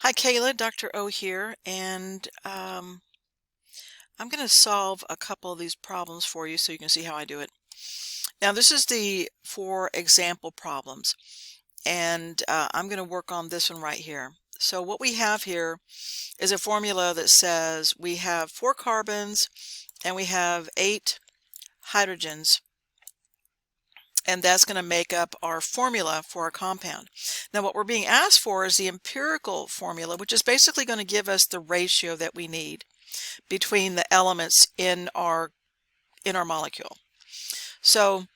Hi Kayla, Dr. O here, and I'm going to solve a couple of these problems for you so you can see how I do it. Now this is the 4 example problems, and I'm going to work on this one right here. So what we have here is a formula that says we have 4 carbons and we have 8 hydrogens, and that's going to make up our formula for our compound. Now what we're being asked for is the empirical formula, which is basically going to give us the ratio that we need between the elements in our molecule. So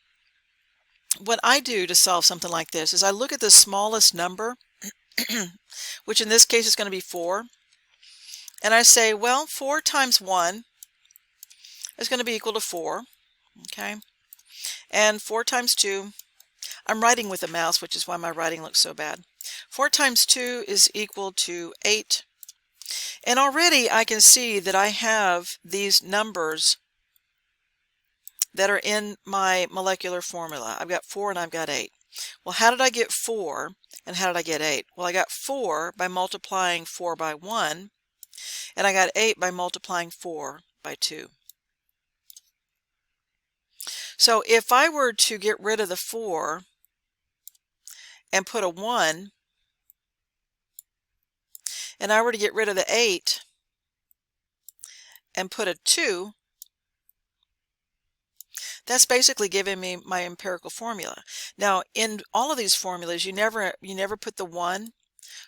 what I do to solve something like this is I look at the smallest number, which in this case is going to be 4, and I say, well, 4 times 1 is going to be equal to 4, okay? And 4 times 2, I'm writing with a mouse, which is why my writing looks so bad. 4 times 2 is equal to 8. And already I can see that I have these numbers that are in my molecular formula. I've got 4 and I've got 8. Well, how did I get 4 and how did I get 8? Well, I got 4 by multiplying 4 by 1, and I got 8 by multiplying 4 by 2. So if I were to get rid of the 4 and put a 1, and I were to get rid of the 8 and put a 2, that's basically giving me my empirical formula. Now, in all of these formulas, you never put the 1.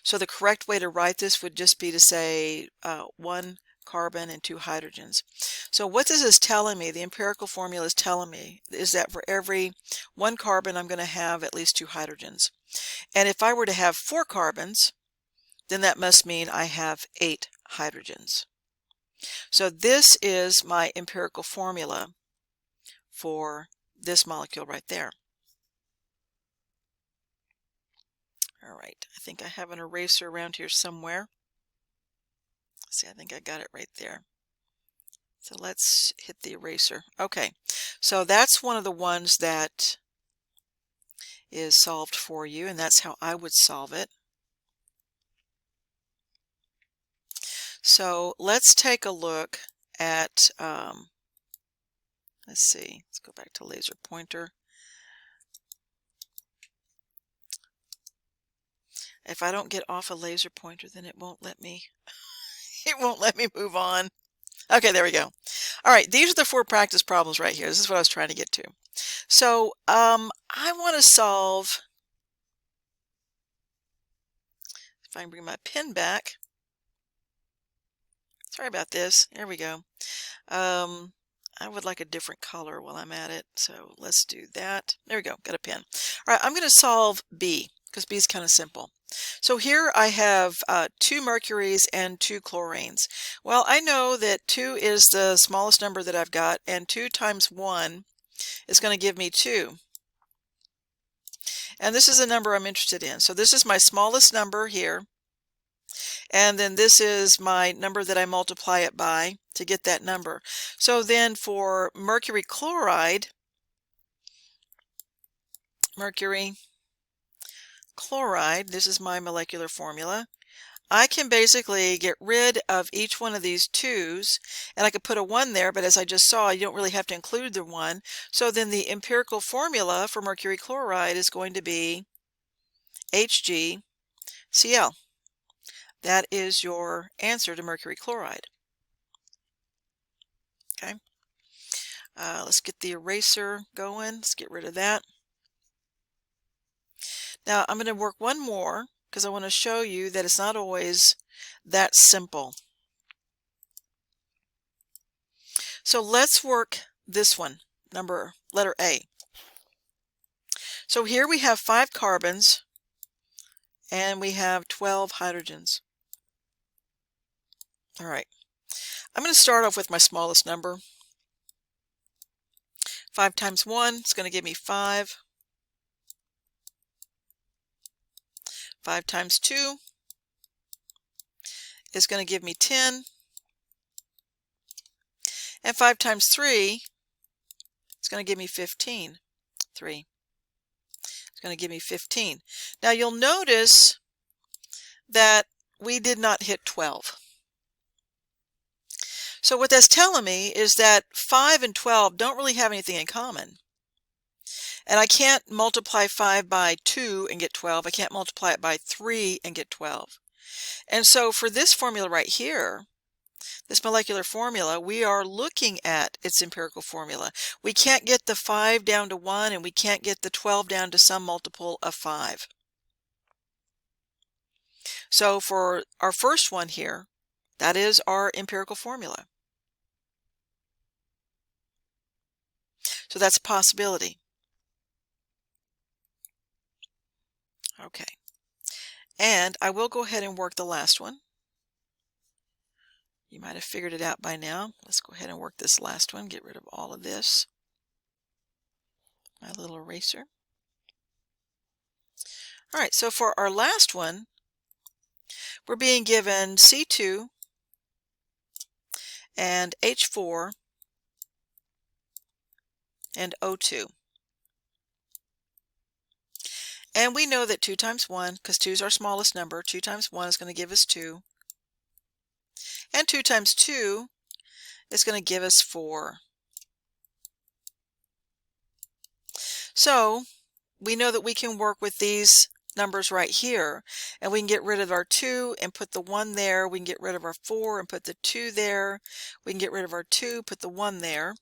So the correct way to write this would just be to say 1 carbon and 2 hydrogens. So what this is telling me, the empirical formula is telling me, is that for every 1 carbon, I'm going to have at least 2 hydrogens. And if I were to have 4 carbons, then that must mean I have 8 hydrogens. So this is my empirical formula for this molecule right there. All right, I think I have an eraser around here somewhere. See, I think I got it right there. So let's hit the eraser. Okay, so that's one of the ones that is solved for you, and that's how I would solve it. So let's take a look at, let's see, let's go back to laser pointer. If I don't get off a laser pointer, then it won't let me, it won't let me move on. Okay, there we go. All right, these are the 4 practice problems right here. This is what I was trying to get to. So I want to solve, if I can bring my pen back. Sorry about this. There we go. I would like a different color while I'm at it, so let's do that. There we go, got a pen. All right, I'm going to solve B, because B is kind of simple. So here I have 2 mercuries and 2 chlorines. Well, I know that 2 is the smallest number that I've got, and 2 times 1 is going to give me 2. And this is the number I'm interested in. So this is my smallest number here. And then this is my number that I multiply it by to get that number. So then for mercury chloride, this is my molecular formula. I can basically get rid of each one of these 2's, and I could put a 1 there, but as I just saw, you don't really have to include the 1. So then the empirical formula for mercury chloride is going to be HgCl. That is your answer to mercury chloride. Okay. Let's get the eraser going. Let's get rid of that. Now I'm going to work one more because I want to show you that it's not always that simple. So let's work this one, letter A. So here we have 5 carbons and we have 12 hydrogens. All right. I'm going to start off with my smallest number. 5 times 1 is going to give me 5. 5 times 2 is going to give me 10. And 5 times 3 is going to give me 15. 3. It's going to give me 15. Now you'll notice that we did not hit 12. So what that's telling me is that 5 and 12 don't really have anything in common. And I can't multiply 5 by 2 and get 12. I can't multiply it by 3 and get 12. And so for this formula right here, this molecular formula, we are looking at its empirical formula. We can't get the 5 down to 1, and we can't get the 12 down to some multiple of 5. So for our first one here, that is our empirical formula. So that's a possibility. Okay. And I will go ahead and work the last one. You might have figured it out by now. Let's go ahead and work this last one. Get rid of all of this. My little eraser. All right, so for our last one, we're being given C2 and H4 and O2. And we know that 2 times 1, because 2 is our smallest number, 2 times 1 is going to give us 2. And 2 times 2 is going to give us 4. So we know that we can work with these numbers right here, and we can get rid of our 2 and put the 1 there. We can get rid of our 4 and put the 2 there. We can get rid of our 2, put the 1 there.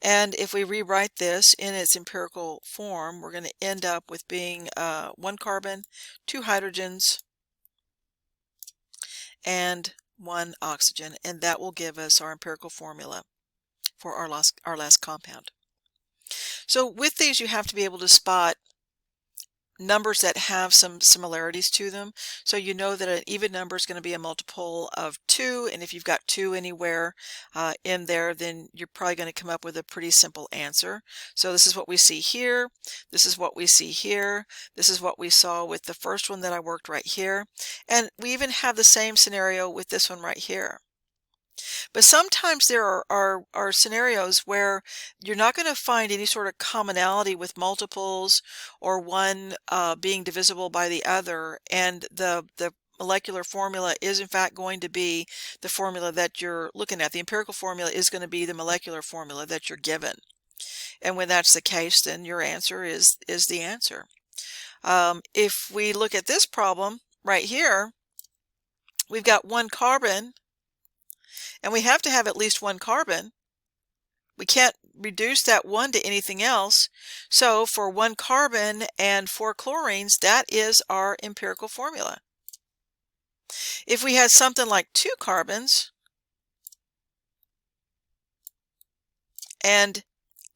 And if we rewrite this in its empirical form, we're going to end up with being 1 carbon, 2 hydrogens, and 1 oxygen, and that will give us our empirical formula for our last compound. So with these, you have to be able to spot numbers that have some similarities to them. So you know that an even number is going to be a multiple of 2, and if you've got 2 anywhere in there, then you're probably going to come up with a pretty simple answer. So this is what we see here. This is what we see here. This is what we saw with the first one that I worked right here. And we even have the same scenario with this one right here. But sometimes there are scenarios where you're not going to find any sort of commonality with multiples or one being divisible by the other, and the molecular formula is in fact going to be the formula that you're looking at. The empirical formula is going to be the molecular formula that you're given. And when that's the case, then your answer is the answer. If we look at this problem right here, we've got 1 carbon, and we have to have at least 1 carbon. We can't reduce that 1 to anything else. So for 1 carbon and 4 chlorines, that is our empirical formula. If we had something like 2 carbons and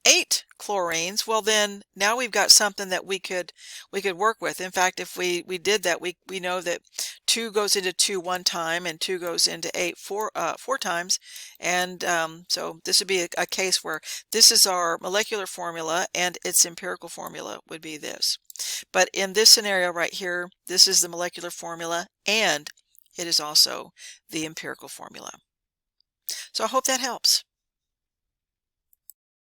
8 chlorines, well then now we've got something that we could work with. In fact, if we did that, we know that 2 goes into 2 1 time and 2 goes into 8 4 times, and so this would be a case where this is our molecular formula and its empirical formula would be this. But in this scenario right here, this is the molecular formula and it is also the empirical formula. So I hope that helps.